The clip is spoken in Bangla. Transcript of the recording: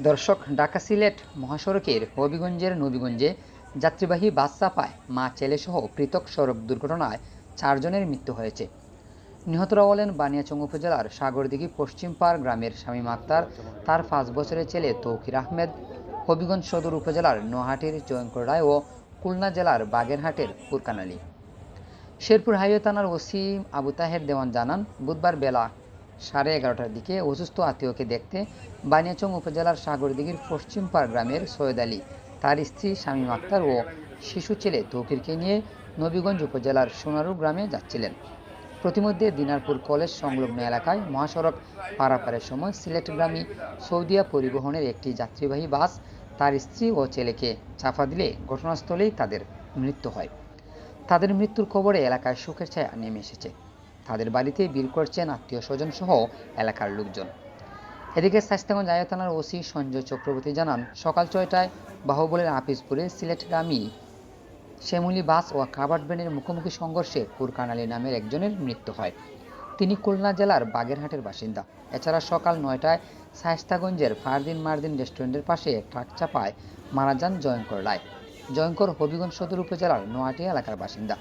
দর্শক, ঢাকা সিলেট মহাসড়কের হবিগঞ্জের নবীগঞ্জে যাত্রীবাহী বাস চাপায় মা ছেলেসহ পৃথক সড়ক দুর্ঘটনায় 4 জনের মৃত্যু হয়েছে। নিহতরা হলেন বানিয়াচং উপজেলার সাগরদিঘি পশ্চিমপাড় গ্রামের শামীম আক্তার, তার 5 বছরের ছেলে তৌকির আহমেদ, হবিগঞ্জ সদর উপজেলার নোহাটির জয়ঙ্কর রায় ও খুলনা জেলার বাগেরহাটের ফুরকান আলী। শেরপুর হাইওয়ে থানার ওসি আবু তাহের দেওয়ান জানান, বুধবার বেলা 11:30টার দিকে অসুস্থ আত্মীয়কে দেখতে বানিয়াচং উপজেলার সাগরদিঘির পশ্চিমপাড় গ্রামের সৈয়দ আলী তার স্ত্রী শামীম আক্তার ও শিশু ছেলে তৌকিরকে নিয়ে নবীগঞ্জ উপজেলার সোনারু গ্রামে যাচ্ছিলেন। প্রতিমধ্যে দিনারপুর কলেজ সংলগ্ন এলাকায় মহাসড়ক পারাপারের সময় সিলেটগামী সৌদিয়া পরিবহনের একটি যাত্রীবাহী বাস তার স্ত্রী ও ছেলেকে চাপা দিলে ঘটনাস্থলেই তাদের মৃত্যু হয়। তাদের মৃত্যুর খবরে এলাকায় শোকের ছায়া নেমে এসেছে। তাদের বাড়িতে ভিড় করছেন আত্মীয় স্বজন সহ এলাকার লোকজন। এদিকে শায়েস্তাগঞ্জ আয়া থানার ওসি সঞ্জয় চক্রবর্তী জানান, সকাল 6টায় বাহুবলের হাফিজপুরে সিলেটগামী শ্যামলী বাস ও কাভার্ড ভ্যানের মুখোমুখি সংঘর্ষে ফুরকান আলী নামের একজনের মৃত্যু হয়। তিনি খুলনা জেলার বাগেরহাটের বাসিন্দা। এছাড়া সকাল 9টায় শায়েস্তাগঞ্জের ফারদিন মারদিন রেস্টুরেন্টের পাশে ট্রাক চাপায় মারা যান জয়ঙ্কর রায়। জয়ঙ্কর হবিগঞ্জ সদর উপজেলার নোয়াটি এলাকার বাসিন্দা।